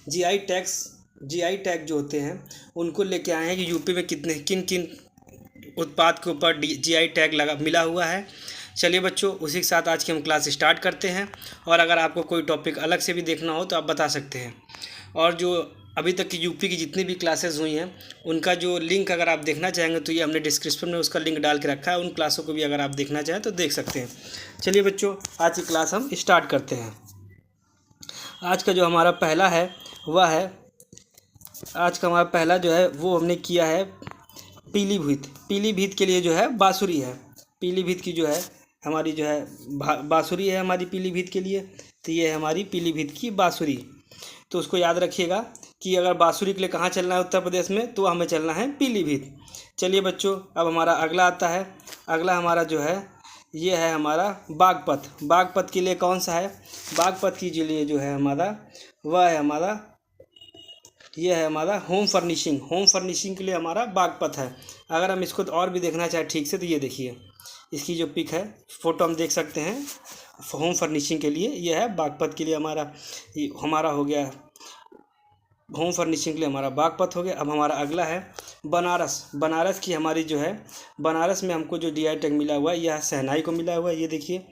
GI tag जो होते हैं उनको लेके आए हैं कि यूपी में कितने किन किन उत्पाद के ऊपर जीआई टैग लगा मिला हुआ है। चलिए बच्चों, उसी के साथ आज की हम क्लास स्टार्ट करते हैं। और अगर आपको कोई टॉपिक अलग से भी देखना हो तो आप बता सकते हैं। और जो अभी तक की यूपी की जितनी भी क्लासेस हुई हैं उनका जो लिंक अगर आप देखना चाहेंगे तो ये हमने डिस्क्रिप्शन में उसका लिंक डाल के रखा है। उन क्लासों को भी अगर आप देखना चाहें तो देख सकते हैं। चलिए बच्चों, आज की क्लास हम स्टार्ट करते हैं। आज का जो हमारा पहला है वह है, आज का हमारा पहला जो है वो हमने किया है पीलीभीत। पीलीभीत के लिए जो है बाँसुरी है। पीलीभीत की जो है हमारी जो है बाँसुरी है हमारी पीलीभीत के लिए। तो ये है हमारी पीलीभीत की बाँसुरी। तो उसको याद रखिएगा कि अगर बाँसुरी के लिए कहाँ चलना है उत्तर प्रदेश में, तो हमें चलना है पीलीभीत। चलिए बच्चों, अब हमारा अगला आता है। अगला हमारा जो है ये है हमारा बागपत। बागपत के लिए कौन सा है? बागपत के लिए जो है हमारा वह है हमारा ये है हमारा होम फर्निशिंग। होम फर्निशिंग के लिए हमारा बागपत है। अगर हम इसको और भी देखना चाहें ठीक से तो ये देखिए, इसकी जो पिक है, फ़ोटो हम देख सकते हैं। होम फर्निशिंग के लिए ये है बागपत के लिए हमारा हो गया होम फर्निशिंग के लिए हमारा बागपत हो गया। अब हमारा अगला है बनारस। बनारस की हमारी जो है, बनारस में हमको जो जीआई टैग मिला हुआ है यह शहनाई को मिला हुआ है। ये देखिए,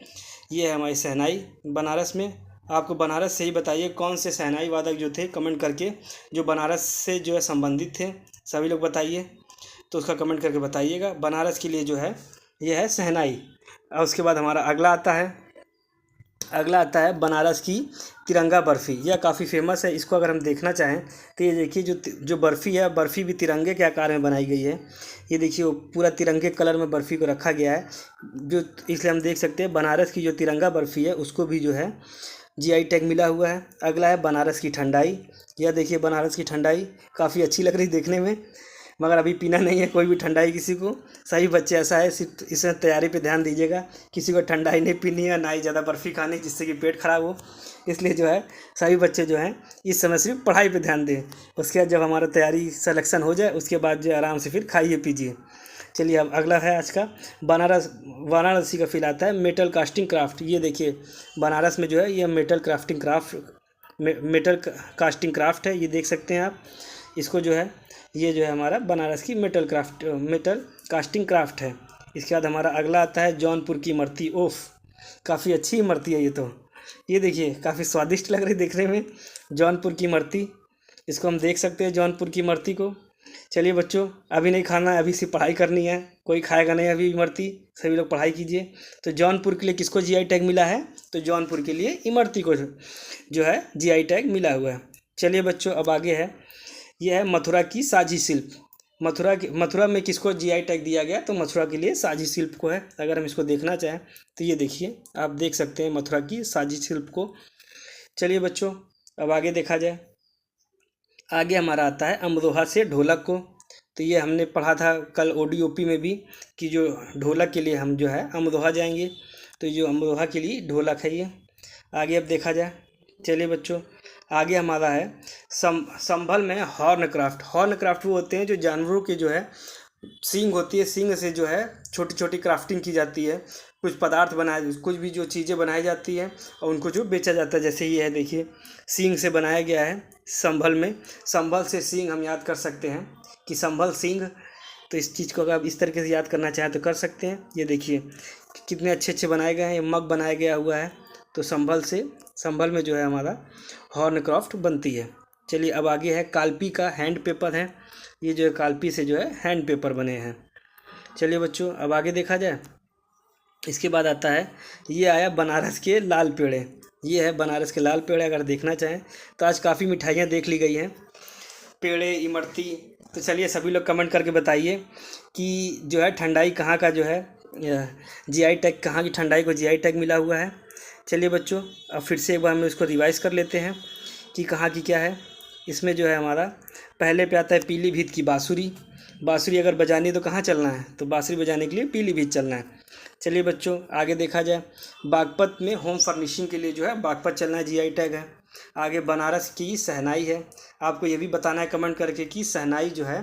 ये है हमारी शहनाई बनारस में। आपको बनारस से ही बताइए कौन से शहनाई वादक जो थे, कमेंट करके जो बनारस से जो है संबंधित थे सभी लोग बताइए। तो उसका कमेंट करके बताइएगा। बनारस के लिए जो है यह है शहनाई। और उसके बाद हमारा अगला आता है बनारस की तिरंगा बर्फ़ी। यह काफ़ी फेमस है। इसको अगर हम देखना चाहें तो ये देखिए, जो बर्फ़ी है, बर्फ़ी भी तिरंगे के आकार में बनाई गई है। ये देखिए, वो पूरा तिरंगे कलर में बर्फ़ी को रखा गया है। जो इसलिए हम देख सकते हैं बनारस की जो तिरंगा बर्फ़ी है उसको भी जो है जीआई टैग मिला हुआ है। अगला है बनारस की ठंडाई। यह देखिए, बनारस की ठंडाई काफ़ी अच्छी लग रही देखने में, मगर अभी पीना नहीं है कोई भी ठंडाई किसी को। सभी बच्चे ऐसा है, सिर्फ इसमें तैयारी पे ध्यान दीजिएगा। किसी को ठंडाई नहीं पीनी है, ना ही ज़्यादा बर्फ़ी खानी जिससे कि पेट खराब हो। इसलिए जो है सभी बच्चे जो हैं इस समय सिर्फ पढ़ाई पे ध्यान दें। उसके बाद जब हमारा तैयारी सिलेक्शन हो जाए उसके बाद जो आराम से फिर खाइए पीजिए। चलिए, अब अगला है आज का वाराणसी का फील आता है मेटल कास्टिंग क्राफ्ट। ये देखिए, बनारस में जो है ये मेटल कास्टिंग क्राफ्ट है। ये देख सकते हैं आप इसको जो है, ये जो है हमारा बनारस की मेटल कास्टिंग क्राफ्ट है। इसके बाद हमारा अगला आता है जौनपुर की इमरती। ओफ, काफ़ी अच्छी इमरती है ये तो। ये देखिए, काफ़ी स्वादिष्ट लग रही देखने में जौनपुर की इमरती। इसको हम देख सकते हैं जौनपुर की इमरती को। चलिए बच्चों, अभी नहीं खाना है, अभी सिर्फ पढ़ाई करनी है। कोई खाएगा नहीं अभी इमरती, सभी लोग पढ़ाई कीजिए। तो जौनपुर के लिए किसको जीआई टैग मिला है? तो जौनपुर के लिए इमरती को जो है जीआई टैग मिला हुआ है। चलिए बच्चों, अब आगे है, यह है मथुरा की साझी शिल्प। मथुरा में किसको जीआई टैग दिया गया? तो मथुरा के लिए साझी शिल्प को है। अगर हम इसको देखना चाहें तो ये देखिए, आप देख सकते हैं मथुरा की साझी शिल्प को। चलिए बच्चों, अब आगे देखा जाए। आगे हमारा आता है अमरोहा से ढोलक को। तो ये हमने पढ़ा था कल ओडीओपी में भी कि जो ढोलक के लिए हम जो है अमरोहा जाएंगे। तो ये जो अमरोहा के लिए ढोलक है ये। आगे अब देखा जाए। चलिए बच्चों, आगे हमारा है संभल में हॉर्न क्राफ्ट वो होते हैं जो जानवरों के जो है सींग होती है, सींग से जो है छोटी छोटी क्राफ्टिंग की जाती है। कुछ पदार्थ कुछ भी जो चीज़ें बनाई जाती है और उनको जो बेचा जाता है। जैसे ये है देखिए, सींग से बनाया गया है संभल में। संभल से सींग हम याद कर सकते हैं कि संभल सींग। तो इस चीज़ को अगर आप इस तरीके से याद करना चाहें तो कर सकते हैं। ये देखिए कितने अच्छे अच्छे बनाए गए हैं। ये मग बनाया गया हुआ है। तो संभल में जो है हमारा हॉर्न क्राफ्ट बनती है। चलिए, अब आगे है कालपी का हैंड पेपर है। ये जो है कालपी से जो है हैंड पेपर बने हैं। चलिए बच्चों, अब आगे देखा जाए। इसके बाद आता है, ये आया बनारस के लाल पेड़े। ये है बनारस के लाल पेड़े। अगर देखना चाहें तो आज काफ़ी मिठाइयाँ देख ली गई हैं, पेड़े, इमरती। तो चलिए सभी लोग कमेंट करके बताइए कि जो है ठंडाई कहाँ का जो है जीआई टैग, कहाँ की ठंडाई को जीआई टैग मिला हुआ है। चलिए बच्चों, अब फिर से एक बार हम इसको रिवाइज कर लेते हैं कि कहाँ की क्या है। इसमें जो है हमारा पहले पे आता है पीलीभीत की बाँसुरी। बाँसुरी अगर बजानी है तो कहाँ चलना है? तो बाँसुरी बजाने के लिए पीलीभीत चलना है। चलिए बच्चों, आगे देखा जाए। बागपत में होम फर्निशिंग के लिए जो है बागपत चलना है, जीआई टैग है। आगे बनारस की शहनाई है। आपको ये भी बताना है कमेंट करके कि शहनाई जो है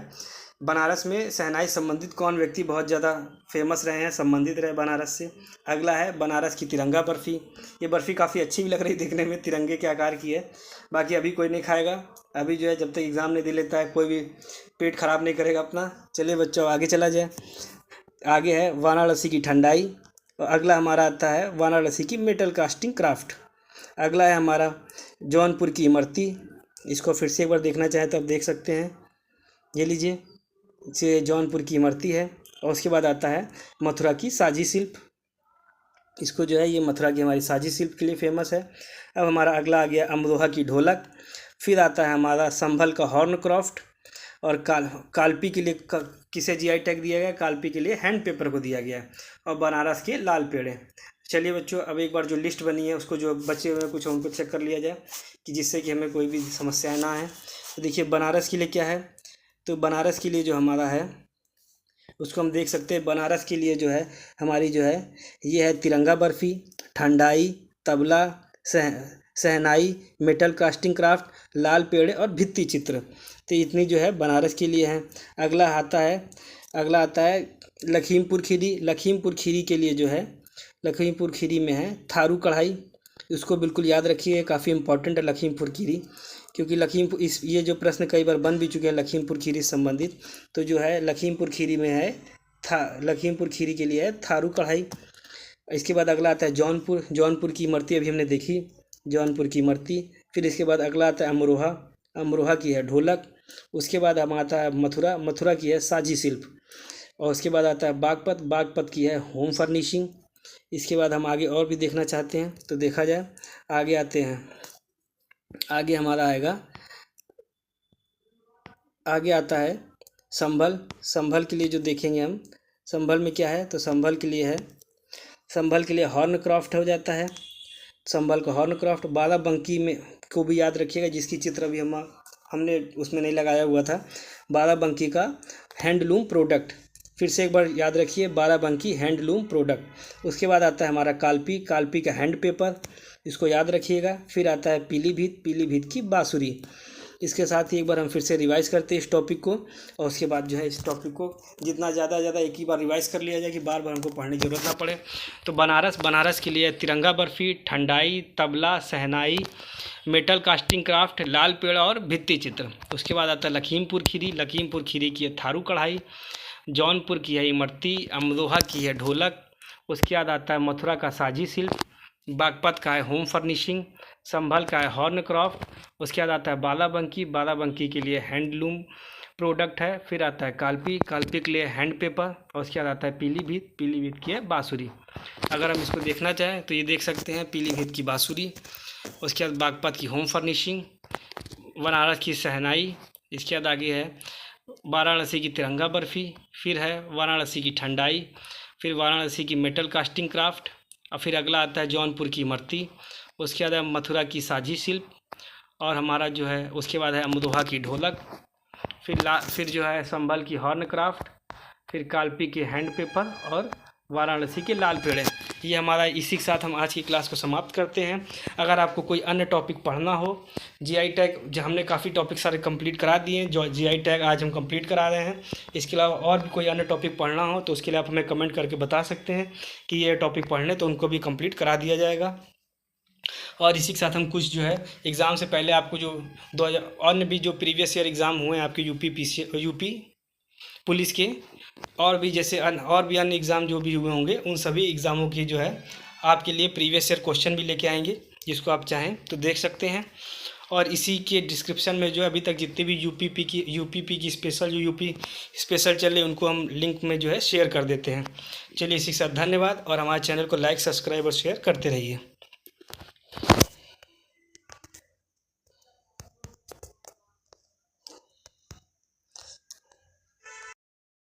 बनारस में शहनाई संबंधित कौन व्यक्ति बहुत ज़्यादा फेमस रहे हैं, संबंधित रहे बनारस से। अगला है बनारस की तिरंगा बर्फ़ी। ये बर्फ़ी काफ़ी अच्छी भी लग रही दिखने में, तिरंगे के आकार की है। बाकी अभी कोई नहीं खाएगा, अभी जो है जब तक एग्ज़ाम नहीं दे लेता है कोई भी पेट ख़राब नहीं करेगा अपना। चलिए बच्चों आगे चला जाए। आगे है वाराणसी की ठंडाई, और अगला हमारा आता है वाराणसी की मेटल कास्टिंग क्राफ्ट। अगला है हमारा जौनपुर की इमरती। इसको फिर से एक बार देखना चाहें तो आप देख सकते हैं, ये लीजिए, ये जौनपुर की इमरती है। और उसके बाद आता है मथुरा की साजी शिल्प। इसको जो है ये मथुरा की हमारी साजी शिल्प के लिए फेमस है। अब हमारा अगला आ गया अमरोहा की ढोलक। फिर आता है हमारा संभल का हॉर्न क्राफ्ट। और कालपी के लिए किसे जीआई टैग दिया गया, कालपी के लिए हैंड पेपर को दिया गया है। और बनारस के लाल पेड़े। चलिए बच्चों अब एक बार जो लिस्ट बनी है उसको जो बचे हुए कुछ उनको चेक कर लिया जाए, कि जिससे कि हमें कोई भी समस्याएं ना आए। तो देखिए बनारस के लिए क्या है, तो बनारस के लिए जो हमारा है उसको हम देख सकते हैं। बनारस के लिए जो है हमारी जो है ये है तिरंगा बर्फ़ी, ठंडाई, तबला, शहनाई, मेटल कास्टिंग क्राफ्ट, लाल पेड़े और भित्ति चित्र। तो इतनी जो है बनारस के लिए है। अगला आता है लखीमपुर खीरी। लखीमपुर खीरी के लिए जो है, लखीमपुर खीरी में है थारू कढ़ाई। इसको बिल्कुल याद रखिए, काफ़ी इंपॉर्टेंट है लखीमपुर खीरी, क्योंकि लखीमपुर ये जो प्रश्न कई बार बन भी चुके हैं लखीमपुर खीरी से संबंधित। तो जो है लखीमपुर खीरी में है लखीमपुर खीरी के लिए है थारू कढ़ाई। इसके बाद अगला आता है जौनपुर की इमरती, अभी हमने देखी जौनपुर की इमरती। फिर इसके बाद अगला आता है अमरोहा की है ढोलक। उसके बाद हम आता है मथुरा की है साजी शिल्प। और उसके बाद आता है बागपत की है होम फर्निशिंग। इसके बाद हम आगे और भी देखना चाहते हैं तो देखा जाए, आगे आते हैं। आगे हमारा आएगा, आगे आता है संभल के लिए जो देखेंगे हम, संभल में क्या है, तो संभल के लिए हॉर्न क्राफ्ट हो जाता है। संभल का हॉर्न क्राफ्ट। बाराबंकी में को भी याद रखिएगा, जिसकी चित्र अभी हमने उसमें नहीं लगाया हुआ था। बाराबंकी का हैंडलूम प्रोडक्ट, फिर से एक बार याद रखिए, बाराबंकी हैंडलूम प्रोडक्ट। उसके बाद आता है हमारा कालपी का हैंड पेपर, इसको याद रखिएगा। फिर आता है पीलीभीत की बाँसुरी। इसके साथ ही एक बार हम फिर से रिवाइज़ करते हैं इस टॉपिक को, और उसके बाद जो है इस टॉपिक को जितना ज़्यादा एक ही बार रिवाइज़ कर लिया जाए कि बार बार हमको पढ़ने की ज़रूरत ना पड़े। तो बनारस के लिए तिरंगा बर्फ़ी, ठंडाई, तबला, शहनाई, मेटल कास्टिंग क्राफ्ट, लाल पेड़ और भित्ति चित्र। उसके बाद आता है लखीमपुर खीरी की है थारू कढ़ाई, जौनपुर की है इमरती, अमरोहा की है ढोलक। उसके बाद आता है मथुरा का साजी शिल्प, बागपत का है होम फर्निशिंग, संभल का है हॉर्न क्राफ्ट। उसके बाद आता है बाराबंकी के लिए हैंडलूम प्रोडक्ट है। फिर आता है कालपी के लिए हैंड पेपर। और उसके बाद आता है पीलीभीत की है बाँसुरी। अगर हम इसको देखना चाहें तो ये देख सकते हैं, पीलीभीत की बाँसुरी। उसके बाद बागपत की होम फर्निशिंग, बनारस की शहनाई। इसके बाद आगे है वाराणसी की तिरंगा बर्फ़ी, फिर है वाराणसी की ठंडाई, फिर वाराणसी की मेटल कास्टिंग क्राफ्ट, और फिर अगला आता है जौनपुर की इमरती। उसके बाद है मथुरा की साजी शिल्प, और हमारा जो है उसके बाद है अमरोहा की ढोलक। फिर जो है संभल की हॉर्न क्राफ्ट, फिर कालपी के हैंड पेपर और वाराणसी के लाल पेड़े। ये हमारा, इसी के साथ हम आज की क्लास को समाप्त करते हैं। अगर आपको कोई अन्य टॉपिक पढ़ना हो, जीआई टैग जो हमने काफ़ी टॉपिक सारे कंप्लीट करा दिए हैं, जो जीआई टैग आज हम कंप्लीट करा रहे हैं। इसके अलावा और भी कोई अन्य टॉपिक पढ़ना हो तो उसके लिए आप हमें कमेंट करके बता सकते हैं कि ये टॉपिक पढ़ने, तो उनको भी कंप्लीट करा दिया जाएगा। और इसी के साथ हम कुछ जो है एग्ज़ाम से पहले आपको जो 2000 अन्य भी जो प्रीवियस ईयर एग्ज़ाम हुए हैं आपके यूपी पुलिस के, और भी जैसे और भी अन्य एग्ज़ाम जो भी हुए होंगे, उन सभी एग्ज़ामों की जो है आपके लिए प्रीवियस ईयर क्वेश्चन भी लेके आएंगे, जिसको आप चाहें तो देख सकते हैं। और इसी के डिस्क्रिप्शन में जो है अभी तक जितने भी यूपीपी की स्पेशल जो यूपी स्पेशल चल रहे उनको हम लिंक में जो है शेयर कर देते हैं। चलिए इसी के साथ धन्यवाद, और हमारे चैनल को लाइक, सब्सक्राइब और शेयर करते रहिए।